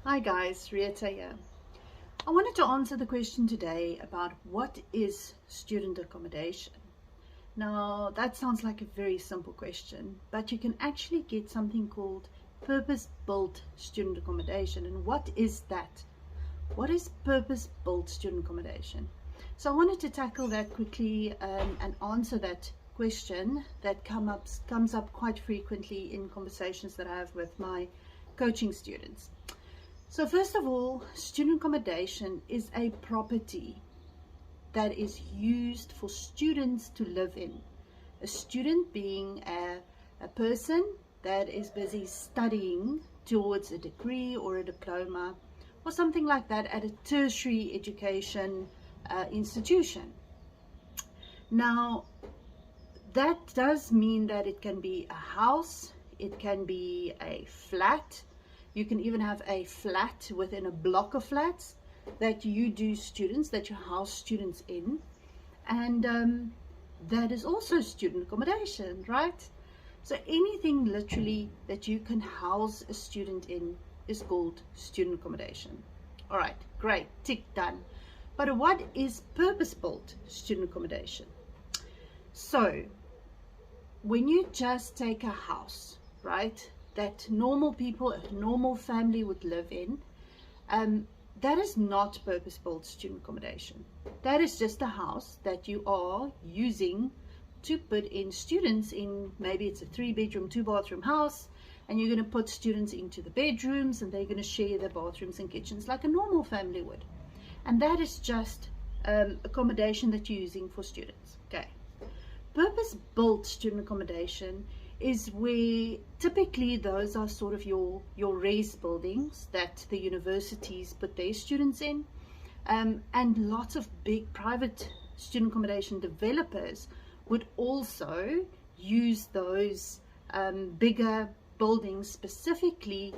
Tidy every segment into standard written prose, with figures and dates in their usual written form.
Hi guys, Retha here. I wanted to answer the question today about what is student accommodation. Now that sounds like a very simple question, but you can actually get something called purpose-built student accommodation. And what is that? What is purpose-built student accommodation? So I wanted to tackle that quickly and answer that question that comes up quite frequently in conversations that I have with my coaching students. So first of all, student accommodation is a property that is used for students to live in. A student being a person that is busy studying towards a degree or a diploma or something like that at a tertiary education institution. Now, that does mean that it can be a house, it can be a flat. You can even have a flat within a block of flats that you house students in. And that is also student accommodation, right? So anything literally that you can house a student in is called student accommodation. All right, great, tick, done. But what is purpose-built student accommodation? So when you just take a house, right, that normal people, a normal family would live in, that is not purpose-built student accommodation. That is just a house that you are using to put in students in. Maybe it's a 3-bedroom, 2-bathroom house, and you're going to put students into the bedrooms and they're going to share the bathrooms and kitchens like a normal family would. And that is just accommodation that you're using for students. Okay. Purpose-built student accommodation is where typically those are sort of your race buildings that the universities put their students in, and lots of big private student accommodation developers would also use those bigger buildings, specifically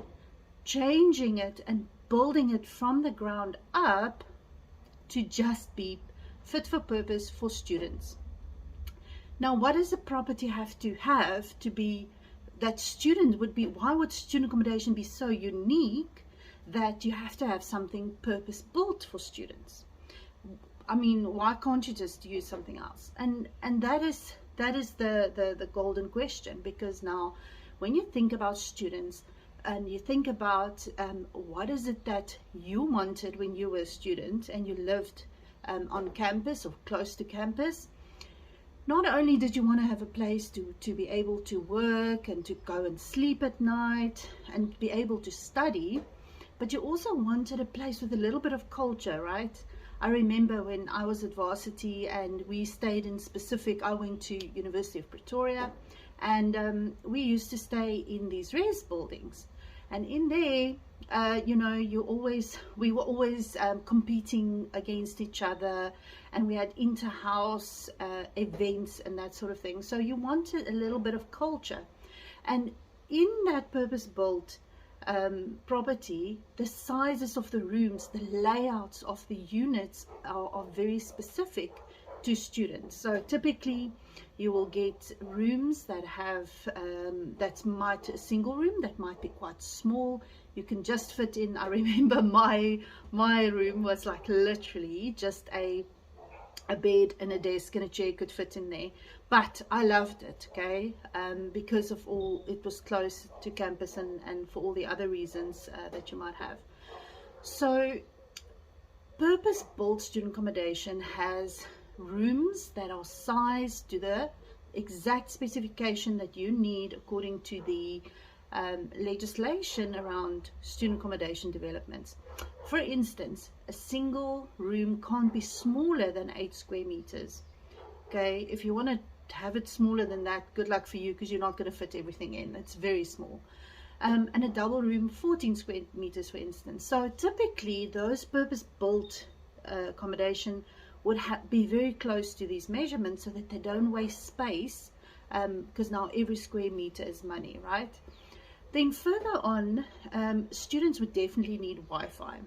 changing it and building it from the ground up to just be fit for purpose for students. Now, what does a property have to be that student would be? Why would student accommodation be so unique that you have to have something purpose built for students? I mean, why can't you just use something else? And that is the golden question, because now when you think about students and you think about what is it that you wanted when you were a student and you lived on campus or close to campus, not only did you want to have a place to be able to work and to go and sleep at night and be able to study, but you also wanted a place with a little bit of culture, right? I remember when I was at varsity and we stayed in specific, I went to University of Pretoria, and we used to stay in these res buildings. And in there, we were always competing against each other, and we had inter-house events and that sort of thing. So you wanted a little bit of culture. And in that purpose-built property, the sizes of the rooms, the layouts of the units are very specific to students. So typically you will get rooms that have a single room that might be quite small. You can just fit in. I remember my room was like literally just a bed and a desk and a chair could fit in there, but I loved it, okay, because of it was close to campus and for all the other reasons that you might have. So purpose-built student accommodation has rooms that are sized to the exact specification that you need according to the legislation around student accommodation developments. For instance, a single room can't be smaller than 8 square meters. Okay, if you want to have it smaller than that, good luck for you, because you're not going to fit everything in. It's very small. And a double room, 14 square meters, for instance. So typically those purpose-built accommodation would be very close to these measurements so that they don't waste space, because now every square meter is money, right? Then further on, students would definitely need Wi-Fi.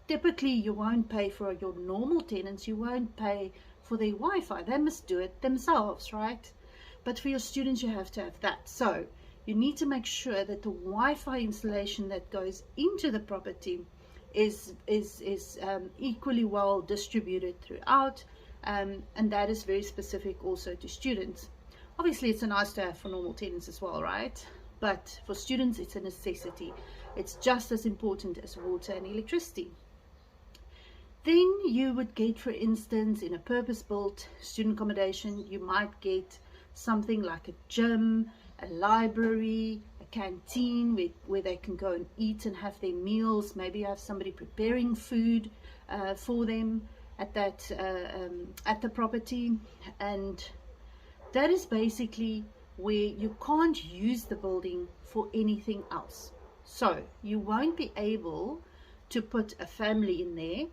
Typically you won't pay for your normal tenants, you won't pay for their Wi-Fi, they must do it themselves, right? But for your students you have to have that. So you need to make sure that the Wi-Fi installation that goes into the property is equally well distributed throughout, and that is very specific also to students. Obviously, it's a nice to have for normal tenants as well, right? But for students, it's a necessity. It's just as important as water and electricity. Then you would get, for instance, in a purpose-built student accommodation, you might get something like a gym, a library, a canteen where they can go and eat and have their meals. Maybe you have somebody preparing food for them at the property, and that is basically where you can't use the building for anything else. So you won't be able to put a family in there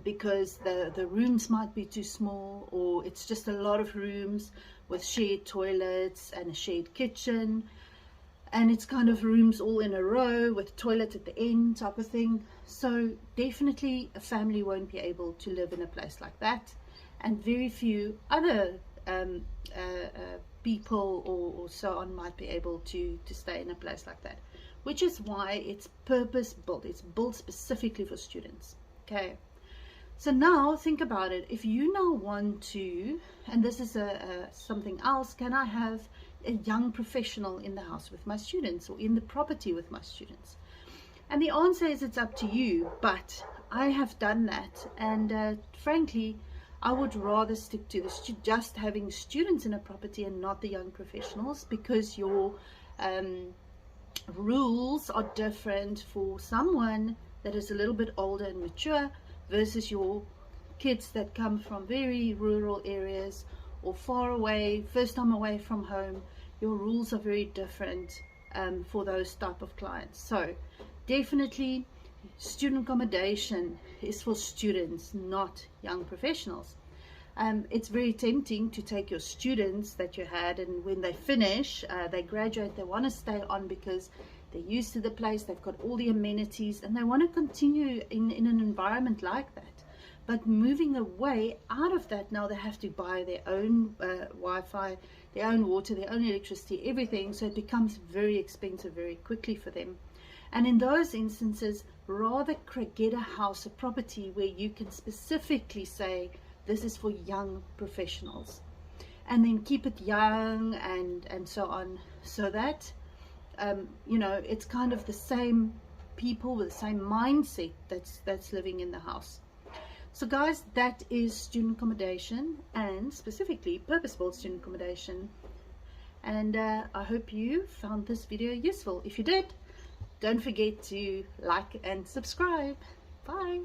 because the rooms might be too small, or it's just a lot of rooms with shared toilets and a shared kitchen, and it's kind of rooms all in a row with toilet at the end type of thing. So definitely a family won't be able to live in a place like that, and very few other people or so on might be able to stay in a place like that, which is why it's purpose built. It's built specifically for students. Okay, so now think about it. If you now want to, and this is something else, can I have a young professional in the house with my students, or in the property with my students? And the answer is it's up to you, but I have done that, and frankly I would rather stick to just having students in a property and not the young professionals, because your rules are different for someone that is a little bit older and mature versus your kids that come from very rural areas or far away, first time away from home. Your rules are very different for those type of clients. So definitely student accommodation is for students, not young professionals. It's very tempting to take your students that you had, and when they finish, they graduate, they want to stay on because they're used to the place, they've got all the amenities, and they want to continue in an environment like that. But moving away out of that, now they have to buy their own Wi-Fi, their own water, their own electricity, everything. So it becomes very expensive very quickly for them. And in those instances, rather get a house, a property where you can specifically say, this is for young professionals, and then keep it young and so on, so that you know, it's kind of the same people with the same mindset that's living in the house. So guys, that is student accommodation, and specifically purpose-built student accommodation. And I hope you found this video useful. If you did, don't forget to like and subscribe. Bye.